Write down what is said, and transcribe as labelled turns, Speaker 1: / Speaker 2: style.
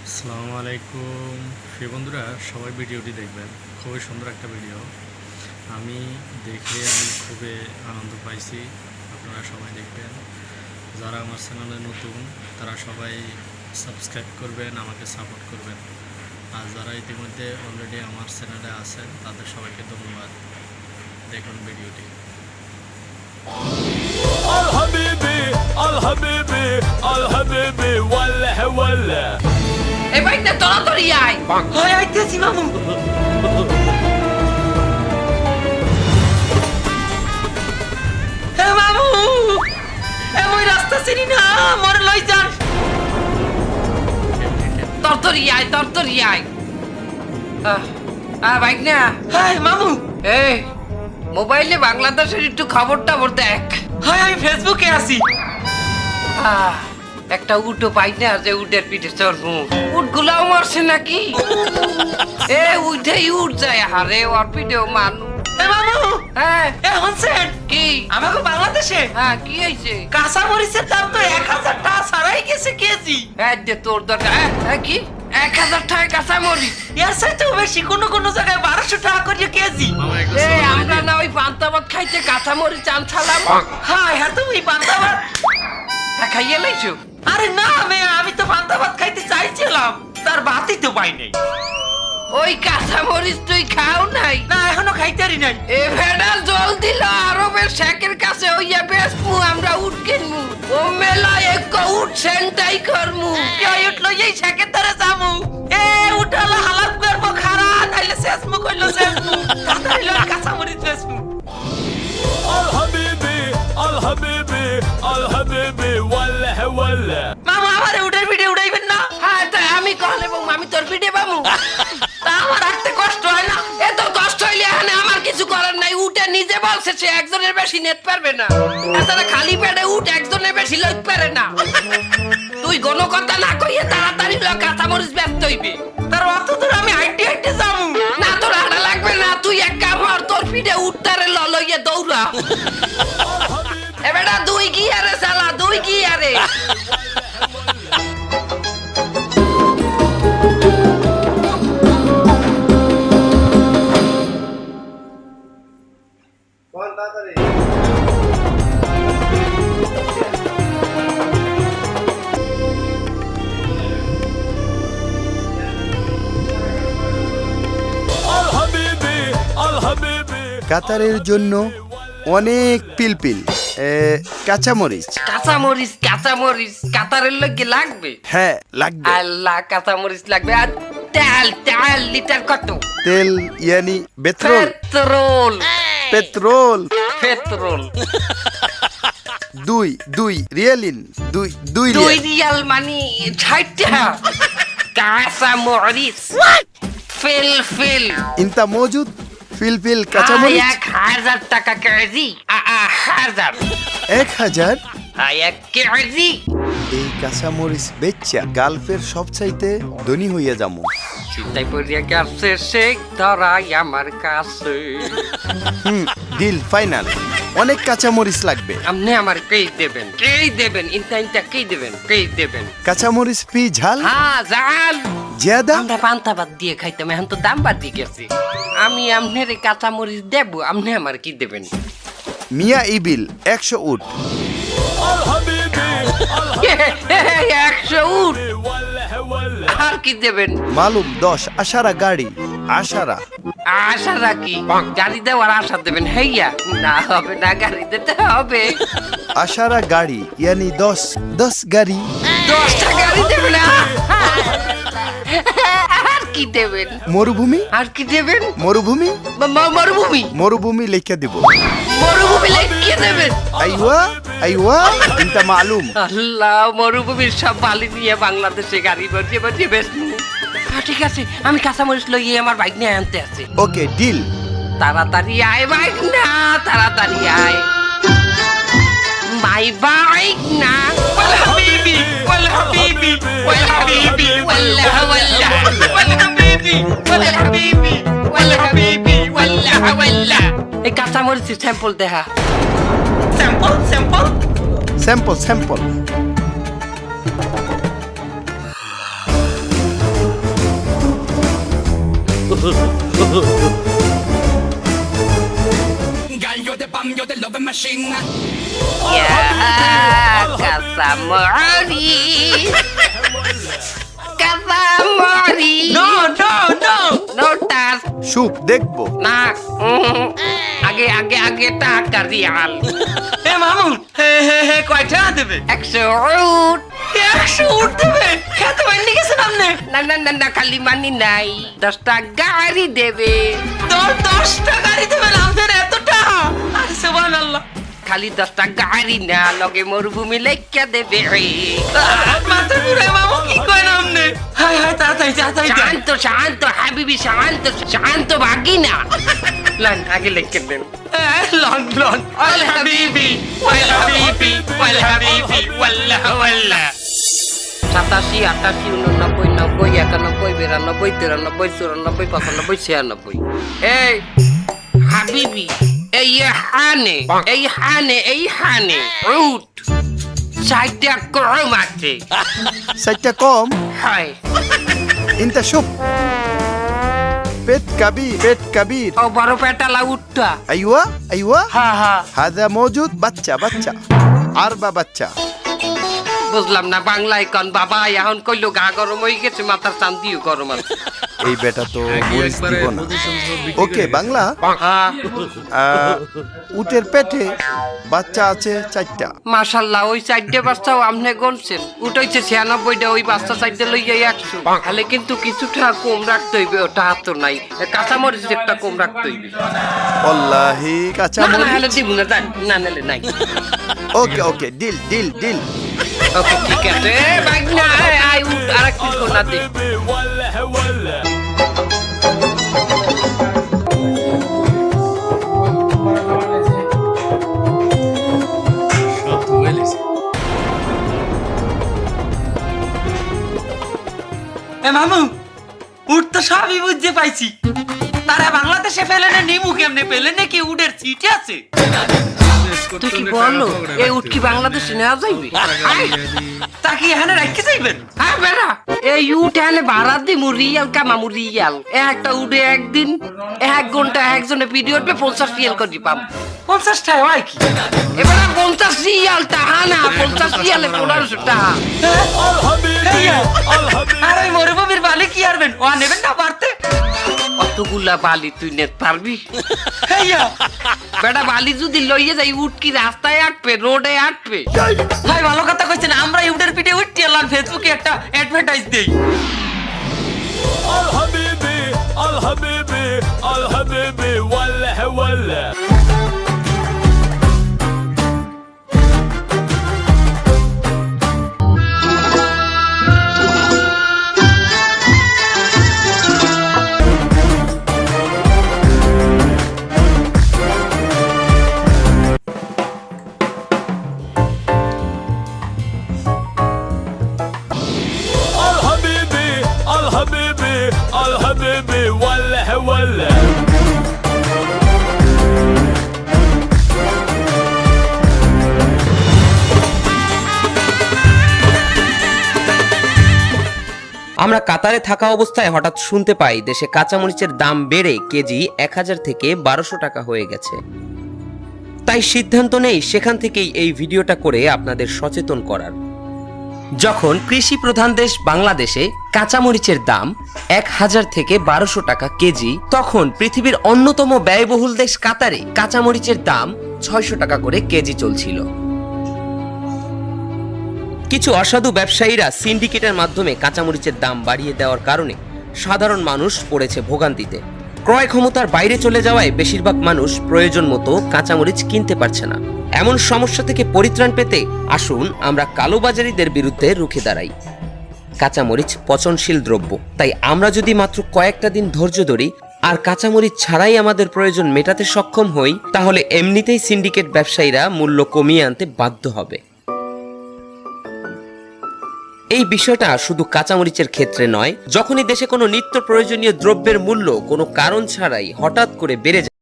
Speaker 1: আসসালামু আলাইকুম প্রিয় বন্ধুরা, সবাই ভিডিওটি দেখবেন। খুবই সুন্দর একটা ভিডিও। আমি খুবই আনন্দ পাইছি। আপনারা সবাই দেখবেন। যারা আমার চ্যানেলে নতুন তারা সবাই সাবস্ক্রাইব করবেন, আমাকে সাপোর্ট করবেন। আর যারা ইতিমধ্যে অলরেডি আমার চ্যানেলে আছেন তাদের সবাইকে ধন্যবাদ। দেখুন ভিডিওটি।
Speaker 2: الحبيبي الحبيبي الحبيبي ولا ولا
Speaker 3: এই বাইকটা তাড়াতাড়ি আয়।
Speaker 4: হয় আইতেছি মামু। হে মামু, এমন রাস্তা চিনি না, মোর লই যান।
Speaker 3: তাড়াতাড়ি আয়। বাইক না।
Speaker 4: হাই মামু,
Speaker 3: এই মোবাইলে বাংলাদেশের একটু খবরটা দেখ।
Speaker 4: হাই আমি ফেসবুকে আছি।
Speaker 3: একটা উটও পাই না যে উটের পিঠে চড়বো। উট গুলাও মরছে নাকি? উঠেই উঠ যায় হারে, ওর পিঠেও মানুষ।
Speaker 4: হে মামু,
Speaker 3: হ্যাঁ
Speaker 4: এ হনছেন
Speaker 3: কি?
Speaker 4: আমাকে বাংলাদেশে
Speaker 3: হ্যাঁ কি হয়েছে?
Speaker 4: কাঁচা মরিচের দাম তো 1000 টাকা ছাড়াই গেছে কেজি।
Speaker 3: তোর দরকার কি 1000 টাকা কাঁচা মরিচ?
Speaker 4: এর চাইতেও বেশি কোনো জায়গায় 1200 টাকা করে কেজি।
Speaker 3: আমরা না ওই পান্তা ভাত খাইতে কাঁচা মরিচ আনছালাম।
Speaker 4: হাই হ্যাঁ তুমি পান্তা ভাত।
Speaker 3: খাইয়ে লাইছো?
Speaker 4: আরে না আমি তো পান্তা ভাত খাইতে চাইছিলাম, তার ভাতই তো পাই নাই।
Speaker 3: ওই কাঁচা মরিচ তুই খাও নাই?
Speaker 4: না এখনো খাইতারি নাই।
Speaker 3: এ ভেড়া জল দিল আরবের শেখের কাছে হইয়া বেসমু, আমরা উঠ কিনমু। ও মেলা এক উঠ সেন্টাই করমু।
Speaker 4: উঠলো এই শেখের ধরে যামু। উঠালা হালাত করবো খারা, নাইলে শেষমু কইলো শেষমু। তাড়াতাড়ি লই কাঁচা মরিচ বেসমু।
Speaker 2: الحبيبي الحبيبي الحبيبي ولا ولا
Speaker 4: মামা আমারে উঠের ভিডিও উড়াইবেন না?
Speaker 3: হ্যাঁ তাই আমি কহলে বউ আমি তোর পিঠে পাবো।
Speaker 4: তা আমার রাখতে কষ্ট হয় না?
Speaker 3: এত কষ্ট হইলে এখানে আমার কিছু করার নাই। উঠে নিজে বলছে সে একজনের বেশি নেট পারবে না। তাছাড়া খালি পেটে উঠ একজনের বেশি লইতে পারে না। তুই কোনো কথা না কইয়ে তাড়াতাড়ি কাঁচা মরিচ ব্যস্ত হইবে।
Speaker 4: তার অত দূর আমি হাইটে যামু।
Speaker 3: না তোর হাঁটা লাগবে না, তুই এক কাম কর, তোর পিঠে উঠতারে লইয়ে দৌড়া। এবারে দুই গিয়ারে চালা, দুই গিয়ারে।
Speaker 2: الحبيبي الحبيبي
Speaker 5: কাতারের জন্য অনেক পিলপিল কাঁচামরিচ।
Speaker 3: কাঁচা মরিচ কাতারের লগে লাগবে।
Speaker 5: হ্যাঁ লাগবে।
Speaker 3: আল্লাহ কাঁচা মরিচ লাগবে। আর তেল লিটার কত?
Speaker 5: তেল ইয়ানি পেট্রোল।
Speaker 3: পেট্রোল
Speaker 5: পেট্রোল দুই রিয়ালিন দুই
Speaker 3: দুই
Speaker 5: রিয়াল।
Speaker 3: রিয়াল মানে 60 টাকা। কাঁচা মরিচ ফিল
Speaker 5: ইনতা মজুদ ফিলফিল কাঁচামরিচ
Speaker 3: 1000 টাকা কেজি।
Speaker 5: 1000।
Speaker 3: 1 কেজি।
Speaker 5: এই কাঁচামরিচ বেচ্চা গালফের সবচাইতে ধনী হইয়া যামু।
Speaker 3: চিন্তাই পড়িয়া গেছে সে ধরাই আমার কাছে।
Speaker 5: Deal final. অনেক কাঁচামরিচ লাগবে।
Speaker 3: আপনি আমার কেই দেবেন ইনটা কেই দেবেন।
Speaker 5: কাঁচামরিচ পি ঝাল
Speaker 3: হ্যাঁ জাল।
Speaker 5: জিয়াদা
Speaker 3: আমরা পান্তা ভাত দিয়ে খাইতাম, এখন তো দাম বাড়ি গেছে। আমি আপনার কাঁচা মরিচ দেব, আপনি আমার কি দেবেন?
Speaker 5: মিয়া ইবিল 100 উট।
Speaker 2: الحبيبي
Speaker 3: 100 উট।
Speaker 2: ولا ولا
Speaker 3: আর কি দেবেন?
Speaker 5: মালুম 10 আশারা গাড়ি। আশারা
Speaker 3: আশা রাখি গাড়ি দেওয়ার আশা দেবেন। হেইয়া না হবে না, গাড়ি দিতে হবে।
Speaker 5: আশারা গাড়ি ইয়ানি 10 গাড়ি।
Speaker 3: 10টা গাড়ি দেবেন। আর কি দেবেন?
Speaker 5: মরুভূমি
Speaker 3: আর কি দেবেন?
Speaker 5: মরুভূমি
Speaker 3: মরুভূমি
Speaker 5: লিখে দিব।
Speaker 3: মরুভূমি লিখে দেবেন।
Speaker 5: আইওয়া ইনতা মালুম।
Speaker 3: আল্লাহ, মরুভূমির সব বালি নিয়ে বাংলাদেশে গাড়ি বসিয়ে বেশ। ঠিক আছে, আমি কাঁচামরিচ লইয়ে আমার বাইক নিয়ে আনতে আছি।
Speaker 5: Okay deal.
Speaker 3: তাড়াতাড়ি আয় বাইক না, তাড়াতাড়ি আয়। মাই বাইক না। ওয়াল হাবিবি ওয়াল হাবিবি ওয়াল হাবিবি ওয়াল্লাহ ওয়াল্লাহ ওয়াল হাবিবি ওয়াল হাবিবি ওয়াল হাবিবি ওয়াল্লাহ ওয়াল্লাহ। এই কাঁচামরিচের স্যাম্পল দেখা।
Speaker 5: Sample
Speaker 3: Casamori. Casamori.
Speaker 4: No no no
Speaker 3: No touch.
Speaker 5: সুপ দেখবো।
Speaker 3: না আগে আগে আগে টাকা রিয়াল
Speaker 4: এ মামু হে হে হে কয়টা দেবে
Speaker 3: 100 উট
Speaker 4: 100 উঠ দেবে খেতে বাইনি গেছেন আপনি
Speaker 3: না না না না খালি মানি নাই 10টা গাড়ি দেবে
Speaker 4: 10 টাকা দিবেন আপনার এত টাকা আরে সুবহানাল্লাহ
Speaker 3: খালি 10টা গাড়ি না লগে মরুভূমি লেখা দেবে
Speaker 4: মাথা ঘুরে মামু কি করেন আপনি হাই হাই তাড়াতাড়ি তাড়াতাড়ি দেন।
Speaker 3: শান্ত শান্ত হাবিবি শান্ত শান্ত ভাগি না লান আগে লেখে দেন
Speaker 4: লন লন আল হাবিবি ওয়াল হাবিবি ওয়াল হাবিবি ওয়াল্লাহ ওয়াল্লাহ
Speaker 3: 87 88 89 91 92 93 94 95 96 এই হাবিবি এই হানে উঠ সাইডটা কম আছে
Speaker 5: সাইটটা কম
Speaker 3: হয়
Speaker 5: ইনতা সুপ পেট কাবির
Speaker 3: ও বড় পেটালা উঠটা
Speaker 5: আইওয়া আইওয়া
Speaker 3: হা হা
Speaker 5: হাদা মৌজুদ বাচ্চা আরবা বাচ্চা
Speaker 3: বুঝলাম না বাংলায় কোন বাবা এখন কইলো গা গরম হয়ে গেছে মাথার চান্দিও গরম আছে
Speaker 5: এই বেটা তো মরিচ
Speaker 1: একবারে
Speaker 5: দিব না
Speaker 1: পজিশন সহ বিক্রি
Speaker 5: ওকে
Speaker 1: করে
Speaker 5: বাংলা
Speaker 3: হ্যাঁ
Speaker 5: উটের পেটে বাচ্চা আছে 4টা
Speaker 3: মাশাল্লাহ ওই সাইডে বাচ্চাও আমনে গনছেন উঠাইছে 96টা ওই বাচ্চা সাইডে লইয়া 100 তাহলে কিন্তু কিছুটা কম রাখতে হইবে ওটা হাত নাই কাঁচামরিচ একটা কম রাখতে হইবে
Speaker 5: ওয়াল্লাহি কাঁচা
Speaker 3: না হলে
Speaker 5: মরিচ
Speaker 3: দিব না জান না নালে নাই
Speaker 5: ওকে ডিল
Speaker 3: ওকে ঠিক আছে বাইক না আই উঠ আরেক পিস কোনা দে
Speaker 2: حبيبي ولا ولا
Speaker 1: সব ধুয়ে লিছে।
Speaker 4: এ মামু উঠ তো সবই বুঝতে পাইছি তারা বাংলাদেশে ফেলেনে নিমু কেমনে পেলে নাকি উডের সিটে আছে
Speaker 3: তুই কি বললো এই উঠ কি বাংলাদেশে নেওয়া যাইবে
Speaker 4: তা কি এখানে রাখতে যাইবেন
Speaker 3: হ্যাঁ বেড়া এই উঠ এনে ভাড়া দিমু রিয়াল কামামু রিয়াল একটা উঠে একদিন 1 ঘন্টা একজনে ভিডিও উঠবে 50 রিয়াল করে পাম
Speaker 4: 50 টাকা হয় কি
Speaker 3: এবার 50 রিয়াল টাকা না 50 রিয়ালে 1500 টাকা
Speaker 2: الحبيبي الحبيبي
Speaker 4: আর ওই মরুভূমির বালি কি আরবেন ও নেবেন না পারতে
Speaker 3: অতগুলা বালি তুই নে পারবি
Speaker 4: হেইয়া
Speaker 3: বেটা বালি যদি লইয়ে যাই উঠ কি রাস্তায় আটবে রোডে আটবে
Speaker 4: ভাই ভালো কথা কইছেন আমরা ইউডের পিঠে উঠতে এলাম ফেসবুকে একটা অ্যাডভার্টাইজ দেই
Speaker 2: الحبيبي الحبيبي الحبيبي ولا ولا الحبيبي الحبيبي الحبيبي ولا ولا
Speaker 6: আমরা কাতারে থাকা অবস্থায় হঠাৎ শুনতে পাই দেশে কাঁচামরিচের দাম বেড়ে কেজি 1000 থেকে 1200 টাকা হয়ে গেছে। তাই সিদ্ধান্ত নেই সেখান থেকেই এই ভিডিওটা করে আপনাদের সচেতন করার। যখন কৃষি প্রধান দেশ বাংলাদেশে কাঁচামরিচের দাম 1000 থেকে 1200 টাকা কেজি, তখন পৃথিবীর অন্যতম ব্যয়বহুল দেশ কাতারে কাঁচামরিচের দাম 600 টাকা করে কেজি চলছিল। কিছু অসাধু ব্যবসায়ীরা সিন্ডিকেটের মাধ্যমে কাঁচামরিচের দাম বাড়িয়ে দেওয়ার কারণে সাধারণ মানুষ পড়েছে ভোগান্তিতে। ক্রয় ক্ষমতার বাইরে চলে যাওয়ায় বেশিরভাগ মানুষ প্রয়োজন মতো কাঁচামরিচ কিনতে পারছে না। এমন সমস্যা থেকে পরিত্রাণ পেতে আসুন আমরা কালোবাজারিদের বিরুদ্ধে রুখে দাঁড়াই। কাঁচামরিচ পচনশীল দ্রব্য, তাই আমরা যদি মাত্র কয়েকটা দিন ধৈর্য ধরি আর কাঁচামরিচ ছাড়াই আমাদের প্রয়োজন মেটাতে সক্ষম হই, তাহলে এমনিতেই সিন্ডিকেট ব্যবসায়ীরা মূল্য কমিয়ে আনতে বাধ্য হবে। এই বিষয়টা শুধু কাঁচামরিচের ক্ষেত্রে নয়, যখনই দেশে কোনো নিত্য প্রয়োজনীয় দ্রব্যের মূল্য কোনো কারণ ছাড়াই হঠাৎ করে বেড়ে যায়